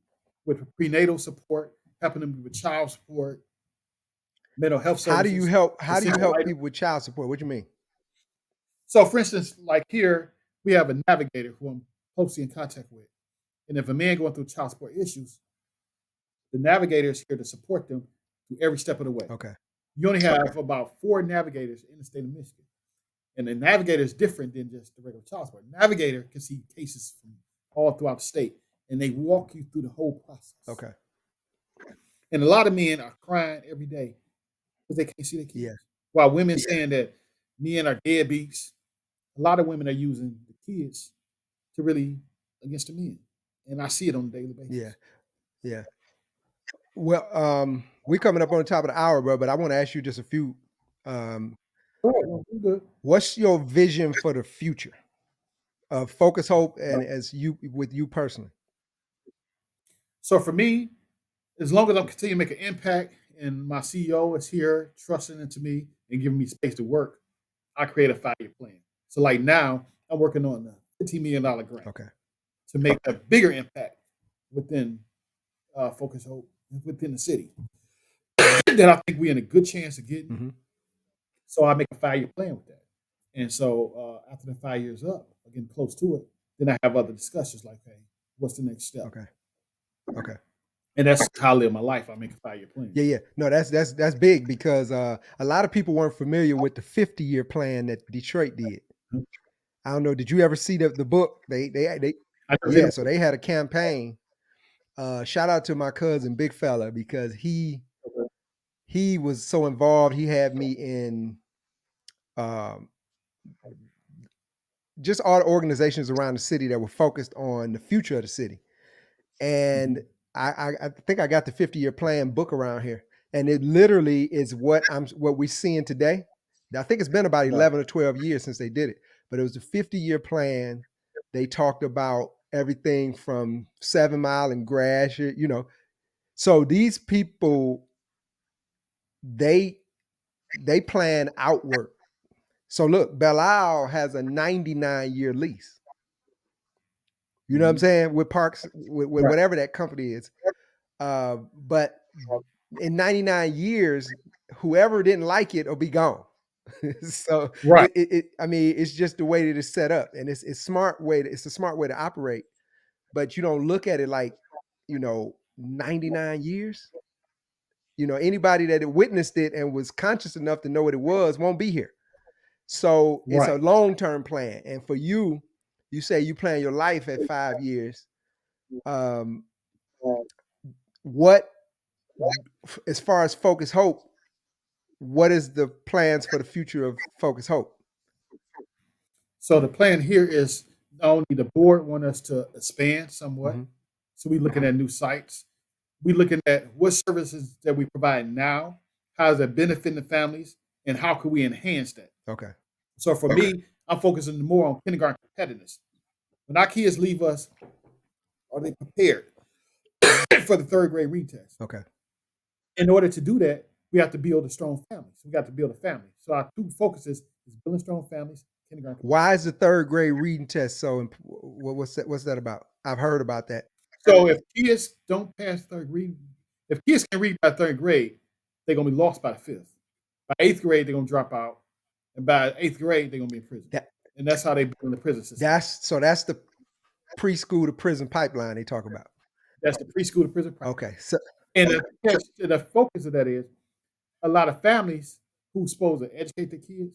with prenatal support, helping them with child support, mental health How do you services, help? the How do you single help rider. people with child support? What do you mean? So, for instance, like here, we have a navigator who I'm closely in contact with. And if a man going through child support issues, the navigator is here to support them through every step of the way. Okay. You only have about 4 navigators in the state of Michigan. And the navigator is different than just the regular child support. Navigator can see cases from all throughout the state, and they walk you through the whole process. Okay. And a lot of men are crying every day because they can't see their kids. Yeah. While women saying that men are deadbeats, a lot of women are using the kids to really against the men. And I see it on a daily basis. Yeah. Yeah. Well, we're coming up on the top of the hour, bro, but I want to ask you just a few. Um, All right, well, we're good. what's your vision for the future of Focus Hope and as you with you personally? So for me, as long as I'm continuing to make an impact and my CEO is here trusting into me and giving me space to work, I create a 5-year plan. So like now, I'm working on a $15 million grant Okay. to make a bigger impact within Focus Hope, within the city that I think we're in a good chance of getting. Mm-hmm. So I make a 5-year plan with that. And so after the 5 years up, getting close to it, then I have other discussions like, hey, what's the next step? Okay. Okay. And that's how I live my life. I make a 5-year plan. Yeah, yeah. No, that's big because a lot of people weren't familiar with the 50-year plan that Detroit did. Mhm. I don't know. Did you ever see the book? They I never yeah. did So they had a campaign. Shout out to my cousin Big Fella because he was so involved. He had me in um, just all the organizations around the city that were focused on the future of the city. And I think I got the 50-year plan book around here, and it literally is what we're seeing today. I think it's been about Right. 11 or 12 years since they did it, but it was a 50-year plan. They talked about everything from 7 Mile and Gratiot, So these people, they plan outward. So look, Belle Isle has a 99-year lease. You know what I'm saying? With Parks, with Right. whatever that company is. But in 99 years, whoever didn't like it will be gone. So Right. I mean, it's just the way that it's set up, and it's a smart way to operate. But you don't look at it like, 99 years. Anybody that had witnessed it and was conscious enough to know what it was won't be here. So it's a Right. long-term plan. And for you, you say you plan your life at 5 years. Um, what, as far as Focus Hope, what is the plans for the future of Focus Hope? So the plan here is not only the board want us to expand somewhat. Mm-hmm. So we're looking at new sites. We're looking at what services that we provide now, how is that benefiting the families, and how can we enhance that? Okay. So for me, I'm focusing more on kindergarten competitiveness. When our kids leave us, are they prepared for the third grade retest? Okay. In order to do that, we have to build a strong family. So we got to build a family. So our two focuses is building strong families, kindergarten. Why is the third grade reading test so? What's that about? I've heard about that. So if kids don't pass third grade, if kids can read by third grade, they're gonna be lost by the fifth. By eighth grade, they're gonna drop out, and by eighth grade, they're gonna be in prison. And that's how they build the prison system. That's the preschool to prison pipeline they talk about. That's the preschool to prison pipeline. Okay. So and the focus of that is a lot of families who's supposed to educate their kids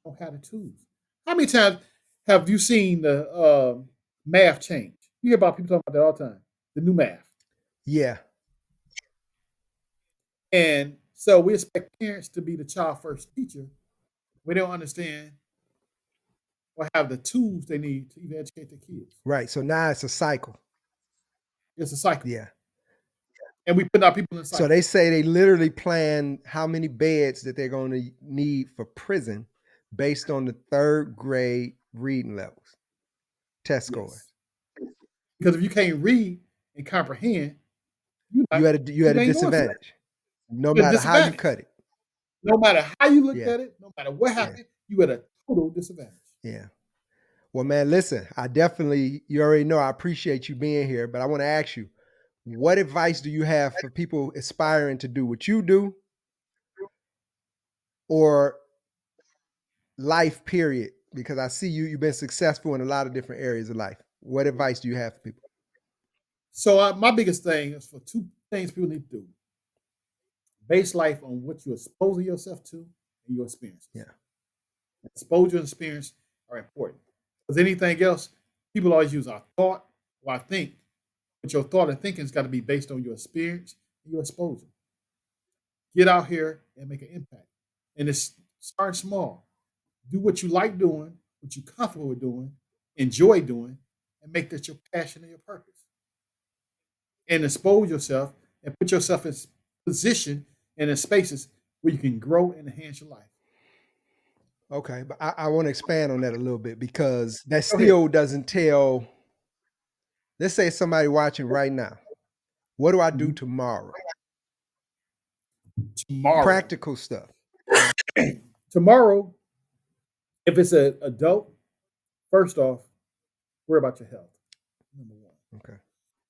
don't have the tools. How many times have you seen the math change? You hear about people talking about that all the time. The new math. Yeah. And so we expect parents to be the child first teacher. We don't understand or have the tools they need to even educate their kids. Right. So now it's a cycle. It's a cycle. Yeah. And we put our people in a cycle. So they say they literally plan how many beds that they're going to need for prison based on the third grade reading levels, test scores. Because if you can't read and comprehend, you had a disadvantage, no matter how you cut it. No matter how you looked at it, no matter what happened, you had a total disadvantage. Yeah. Well, man, listen, you already know I appreciate you being here, but I want to ask you, what advice do you have for people aspiring to do what you do or life, period? Because I see you've been successful in a lot of different areas of life. What advice do you have for people? So my biggest thing is for two things people need to do. Base life on what you're exposing yourself to and your experiences. Yeah. Exposure and experience are important. Because anything else, people always use our thought or I think, but your thought and thinking has got to be based on your experience and your exposure. Get out here and make an impact. And it's start small. Do what you like doing, what you're comfortable with doing, enjoy doing, and make that your passion and your purpose. And expose yourself and put yourself in position and in spaces where you can grow and enhance your life. Okay, but I want to expand on that a little bit because that still doesn't tell. Let's say somebody watching right now. What do I do tomorrow? Tomorrow. Practical stuff. Tomorrow, If it's an adult, first off, worry about your health. Number one. Okay.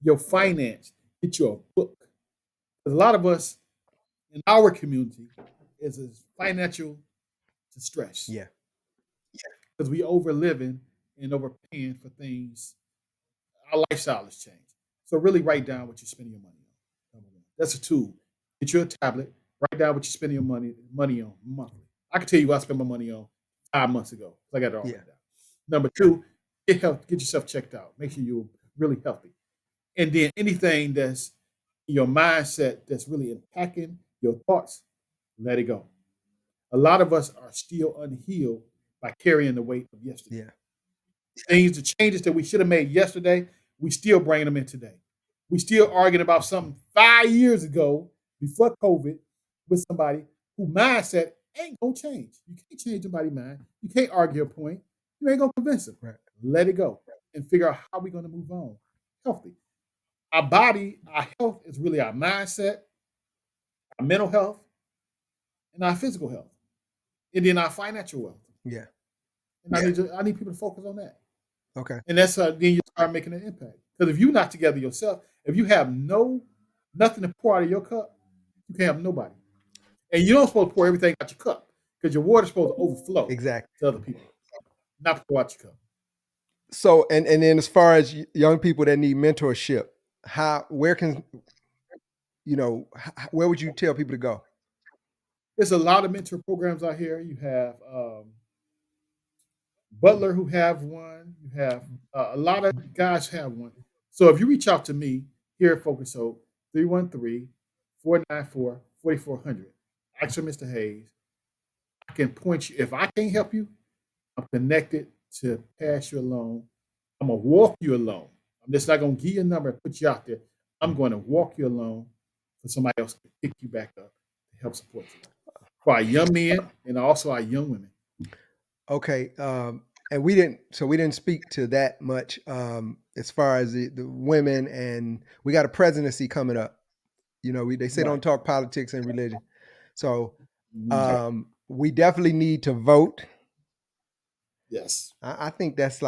Your finance, get you a book. Because a lot of us in our community is financial distress Yeah. because we over living and overpaying for things. Our lifestyle has changed. So really write down what you're spending your money on. Number one. That's a tool. Get you a tablet. Write down what you're spending your money on monthly. I can tell you what I spent my money on 5 months ago. I got it all Yeah. written down. Number two, get yourself checked out. Make sure you're really healthy. And then anything that's in your mindset that's really impacting your thoughts, let it go. A lot of us are still unhealed by carrying the weight of yesterday. Yeah. The changes that we should have made yesterday, we still bringing them in today. We still arguing about something 5 years ago before COVID with somebody who mindset ain't gonna change. You can't change somebody's mind. You can't argue a point. You ain't gonna convince them. Right. Let it go and figure out how we're gonna move on healthy. Our body, our health is really our mindset, our mental health, and our physical health, and then our financial wealth. Yeah. And I need people to focus on that. Okay. And that's how then you start making an impact. Because if you're not together yourself, if you have nothing to pour out of your cup, you can't have nobody. And you don't supposed to pour everything out your cup because your water's supposed to overflow Exactly. to other people, not pour out your cup. So, and then as far as young people that need mentorship, where would you tell people to go? There's a lot of mentor programs out here. You have Butler who have one. You have a lot of guys have one. So if you reach out to me here at Focus Hope, 313-494-4400, ask for Mr. Hayes. I can point you. If I can't help you, I'm connected to pass you along. I'm going to walk you along. I'm just not going to give you a number and put you out there. I'm going to walk you along so somebody else can pick you back up to help support you. For our young men and also our young women. Okay. And we didn't speak to that much as far as the women, and we got a presidency coming up. They say don't talk politics and religion. So we definitely need to vote. Yes. I think that's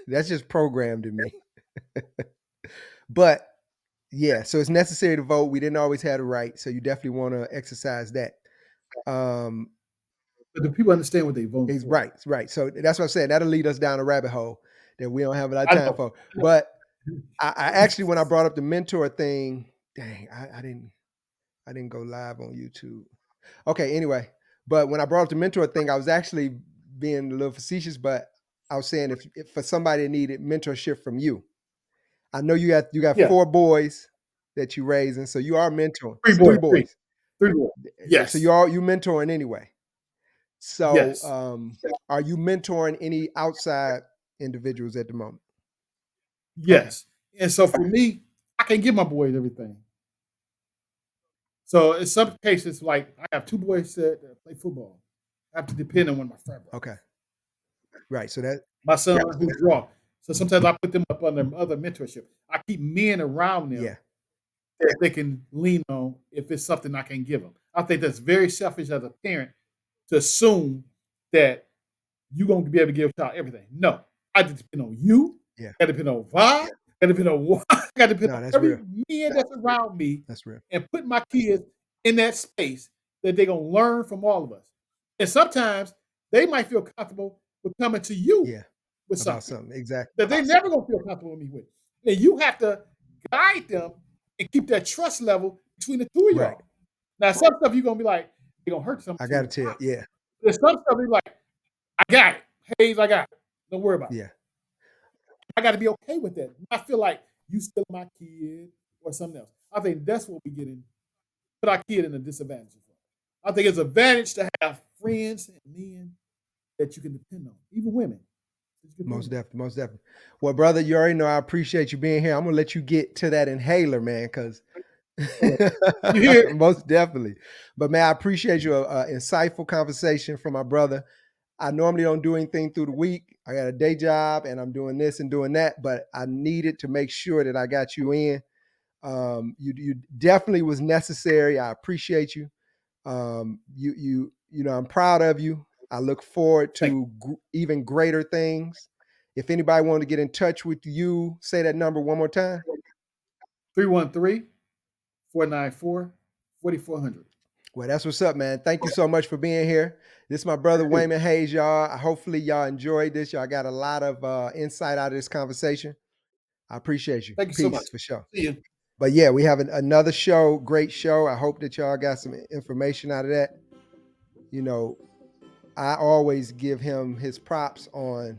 that's just programmed in me. But yeah, so it's necessary to vote. We didn't always have the right, so you definitely want to exercise that. But do people understand what they vote for? Right. So that's what I'm saying. That'll lead us down a rabbit hole that we don't have a lot of time for. But I actually, when I brought up the mentor thing, dang, I didn't go live on YouTube. Okay, anyway. But when I brought up the mentor thing, I was actually being a little facetious, but I was saying if for somebody that needed mentorship from you, I know you got 4 boys that you raising, so you are mentoring. 3 boys. 3 boys. Yes. So you mentoring anyway. So yes. Are you mentoring any outside individuals at the moment? Yes. Okay. And so for me, I can give my boys everything. So in some cases, like I have 2 boys that play football. I have to depend on one of my friends. Okay. Right. So that my son who draw. So sometimes I put them up under other mentorship. I keep men around them that they can lean on if it's something I can give them. I think that's very selfish as a parent to assume that you're going to be able to give a child everything. No, I depend on you. Yeah. I depend on Vi. I depend on I got to depend on every man that's around me. That's real. And put my kids in that space that they're going to learn from all of us. And sometimes they might feel comfortable with coming to you with something. Exactly. That they never going to feel comfortable with me with. And you have to guide them and keep that trust level between the two of y'all. Right. Now, some stuff you're going to be like, you're going to hurt something. I got to tell you, There's some stuff you're like, I got it. Hayes, I got it. Don't worry about it. I got to be okay with that. I feel like you still my kid or something else. I think that's what we get in. Put our kid in a disadvantage. I think it's an advantage to have friends and men that you can depend on, even women. Most definitely. Well, brother, you already know I appreciate you being here. I'm gonna let you get to that inhaler, man, because most definitely. But man, I appreciate you. Insightful conversation from my brother. I normally don't do anything through the week. I got a day job and I'm doing this and doing that, but I needed to make sure that I got you in. You definitely was necessary. I appreciate you. I'm proud of you. I look forward Thank to even greater things. If anybody wanted to get in touch with you, say that number one more time. 313-494-4400. Well, that's what's up, man. Thank you so much for being here. This is my brother Waymond Hayes, y'all. Hopefully y'all enjoyed this. Y'all got a lot of insight out of this conversation. I appreciate you. Thank you so Peace much. for sure. See you. But yeah, we have another show, great show. I hope that y'all got some information out of that. You know, I always give him his props on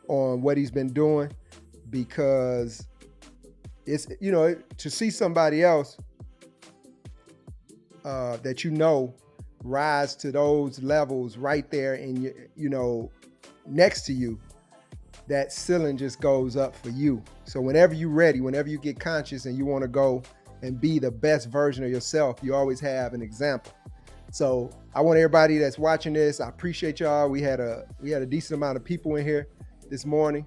what he's been doing, because it's, you know, to see somebody else that you know rise to those levels right there in your, you know, next to you, that ceiling just goes up for you. So whenever you're ready, whenever you get conscious and you want to go and be the best version of yourself, you always have an example. So I want everybody that's watching this, I appreciate y'all. We had a decent amount of people in here this morning.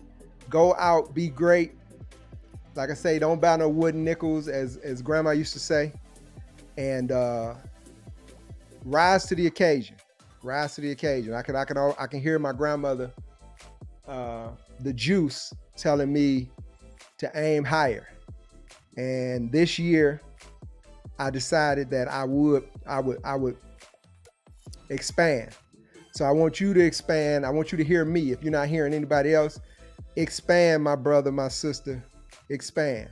Go out, be great. Like I say, don't buy no wooden nickels, as grandma used to say. And rise to the occasion. Rise to the occasion. I can hear my grandmother, the juice, telling me to aim higher. And this year, I decided that I would expand. So I want you to expand. I want you to hear me. If you're not hearing anybody else, expand, my brother, my sister. Expand.